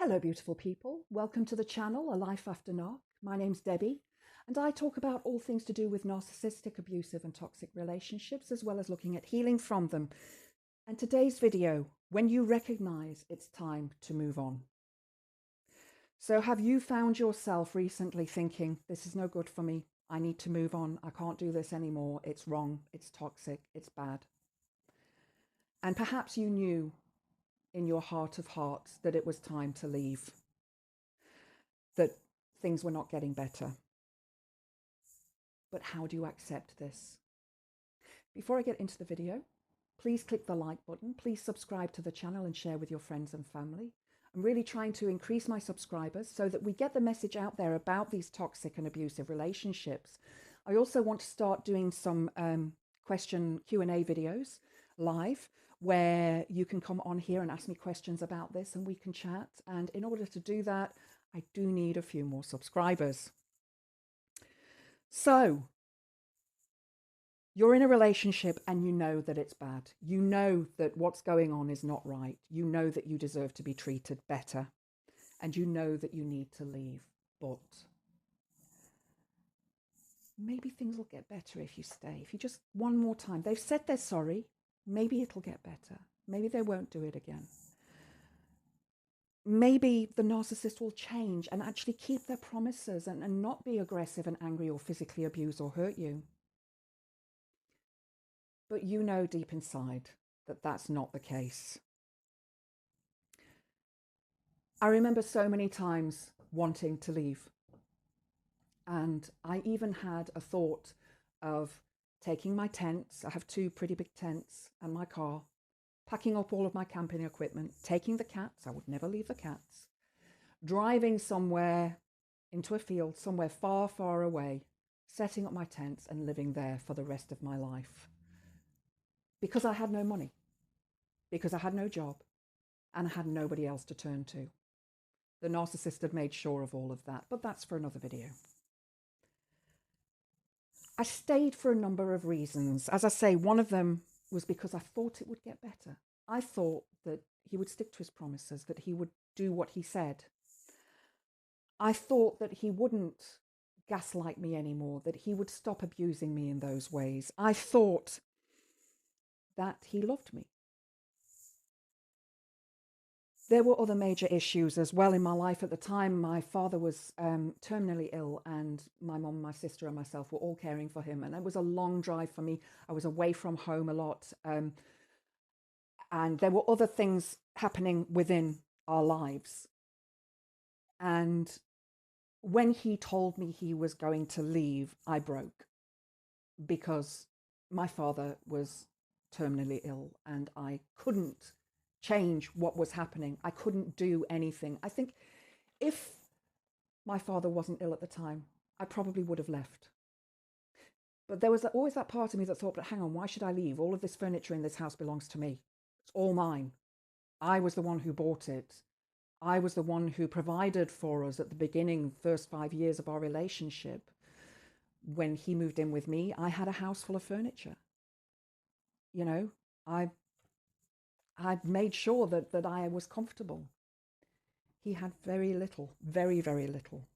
Hello, beautiful people. Welcome to the channel, A Life After Narc. My name's Debbie, and I talk about all things to do with narcissistic, abusive, and toxic relationships, as well as looking at healing from them. And today's video, when you recognize it's time to move on. So have you found yourself recently thinking, this is no good for me, I need to move on, I can't do this anymore, it's wrong, it's toxic, it's bad. And perhaps you knew in your heart of hearts that it was time to leave, that things were not getting better. But how do you accept this? Before I get into the video, please click the like button, please subscribe to the channel and share with your friends and family. I'm really trying to increase my subscribers so that we get the message out there about these toxic and abusive relationships. I also want to start doing some question Q&A videos live where you can come on here and ask me questions about this and we can chat. And in order to do that, I do need a few more subscribers. So you're in a relationship and you know that it's bad. You know that what's going on is not right. You know that you deserve to be treated better. And you know that you need to leave. But maybe things will get better if you stay. If you just one more time. They've said they're sorry. Maybe it'll get better. Maybe they won't do it again. Maybe the narcissist will change and actually keep their promises and not be aggressive and angry or physically abuse or hurt you. But you know deep inside that that's not the case. I remember so many times wanting to leave. And I even had a thought of taking my tents. I have two pretty big tents and my car, packing up all of my camping equipment, taking the cats. I would never leave the cats. Driving somewhere into a field, somewhere far, far away, setting up my tents and living there for the rest of my life. Because I had no money, because I had no job, and I had nobody else to turn to. The narcissist had made sure of all of that, but that's for another video. I stayed for a number of reasons. As I say, one of them was because I thought it would get better. I thought that he would stick to his promises, that he would do what he said. I thought that he wouldn't gaslight me anymore, that he would stop abusing me in those ways. I thought that he loved me. There were other major issues as well in my life at the time. My father was terminally ill, and my mum, my sister, and myself were all caring for him. And it was a long drive for me. I was away from home a lot. And there were other things happening within our lives. And when he told me he was going to leave, I broke because my father was terminally ill and I couldn't change what was happening. I couldn't do anything. I think if my father wasn't ill at the time, I probably would have left. But there was always that part of me that thought, but hang on, why should I leave? All of this furniture in this house belongs to me. It's all mine. I was the one who bought it. I was the one who provided for us at the beginning, first 5 years of our relationship. When he moved in with me, I had a house full of furniture. You know, I made sure that I was comfortable. He had very little, very, very little.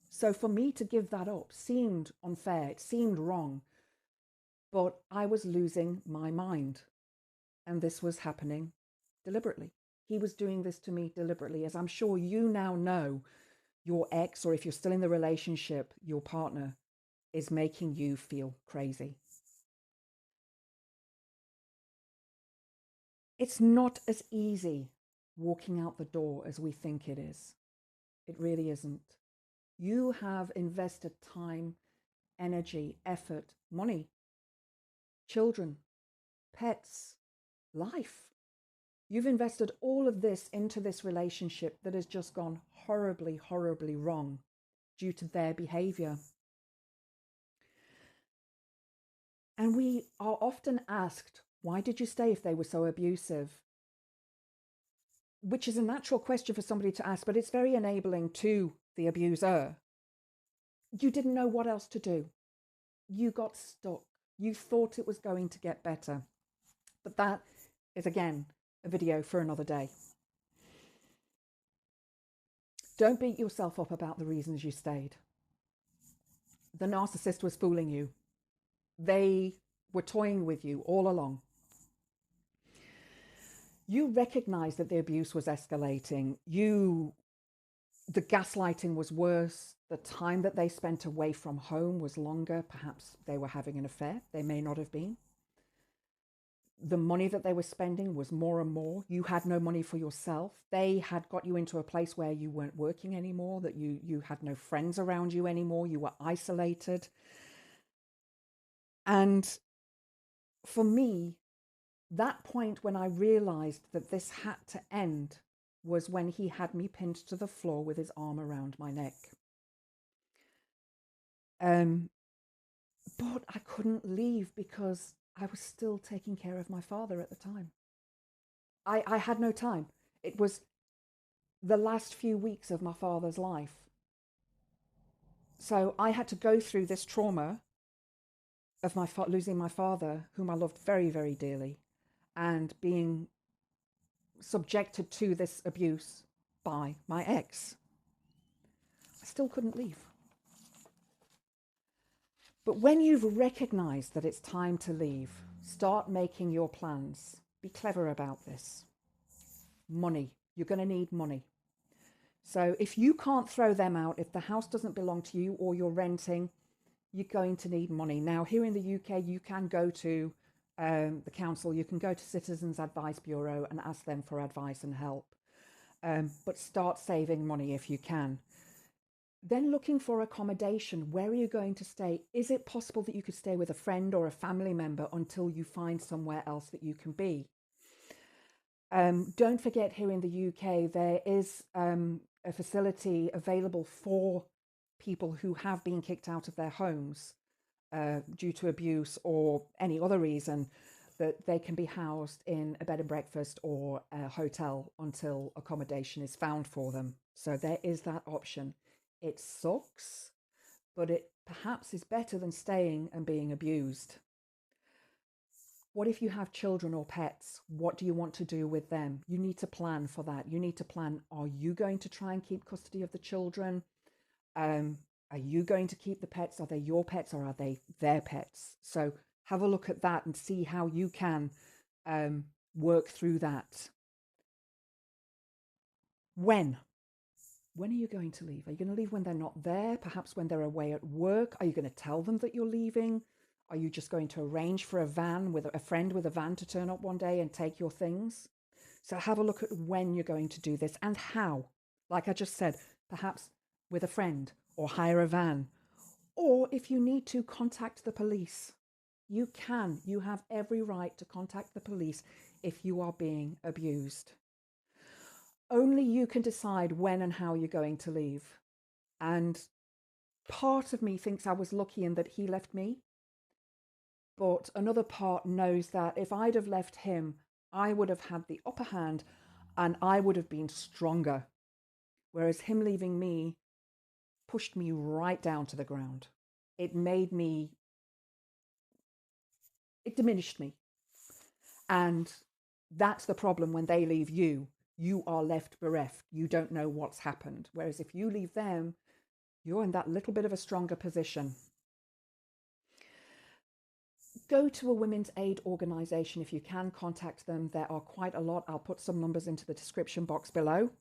So for me to give that up seemed unfair. It seemed wrong. But I was losing my mind. And this was happening deliberately. He was doing this to me deliberately, as I'm sure you now know. Your ex, or if you're still in the relationship, your partner is making you feel crazy. It's not as easy walking out the door as we think it is. It really isn't. You have invested time, energy, effort, money, children, pets, life. You've invested all of this into this relationship that has just gone horribly, horribly wrong due to their behavior. And we are often asked, why did you stay if they were so abusive? Which is a natural question for somebody to ask, but it's very enabling to the abuser. You didn't know what else to do. You got stuck. You thought it was going to get better. But that is, again, a video for another day. Don't beat yourself up about the reasons you stayed. The narcissist was fooling you. They were toying with you all along. You recognized that the abuse was escalating. The gaslighting was worse. The time that they spent away from home was longer. Perhaps they were having an affair. They may not have been. The money that they were spending was more and more. You had no money for yourself. They had got you into a place where you weren't working anymore, that you had no friends around you anymore. You were isolated. And for me, that point when I realized that this had to end was when he had me pinned to the floor with his arm around my neck. But I couldn't leave because I was still taking care of my father at the time. I had no time. It was the last few weeks of my father's life. So I had to go through this trauma of losing my father, whom I loved very, very dearly, and being subjected to this abuse by my ex. I still couldn't leave. But when you've recognized that it's time to leave, start making your plans. Be clever about this. Money. You're going to need money. So if you can't throw them out, if the house doesn't belong to you or you're renting, you're going to need money. Now, here in the UK, you can go to the council, you can go to Citizens Advice Bureau and ask them for advice and help. But start saving money if you can. Then looking for accommodation. Where are you going to stay? Is it possible that you could stay with a friend or a family member until you find somewhere else that you can be? Don't forget, here in the UK, there is a facility available for people who have been kicked out of their homes due to abuse or any other reason, that they can be housed in a bed and breakfast or a hotel until accommodation is found for them. So there is that option. It sucks, but it perhaps is better than staying and being abused. What if you have children or pets? What do you want to do with them? You need to plan for that. You need to plan, are you going to try and keep custody of the children? Are you going to keep the pets? Are they your pets or are they their pets? So have a look at that and see how you can work through that. When are you going to leave? Are you going to leave when they're not there? Perhaps when they're away at work? Are you going to tell them that you're leaving? Are you just going to arrange for a van with a friend with a van to turn up one day and take your things? So have a look at when you're going to do this and how. Like I just said, perhaps with a friend or hire a van. Or if you need to, contact the police. You can. You have every right to contact the police if you are being abused. Only you can decide when and how you're going to leave. And part of me thinks I was lucky in that he left me. But another part knows that if I'd have left him, I would have had the upper hand and I would have been stronger. Whereas him leaving me pushed me right down to the ground. It diminished me. And that's the problem when they leave you. You are left bereft. You don't know what's happened. Whereas if you leave them, you're in that little bit of a stronger position. Go to a women's aid organisation if you can. Contact them. There are quite a lot. I'll put some numbers into the description box below.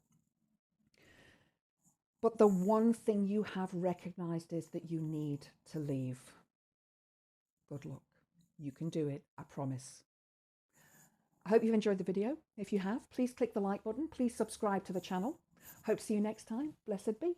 But the one thing you have recognised is that you need to leave. Good luck. You can do it. I promise. I hope you've enjoyed the video. If you have, please click the like button. Please subscribe to the channel. Hope to see you next time. Blessed be.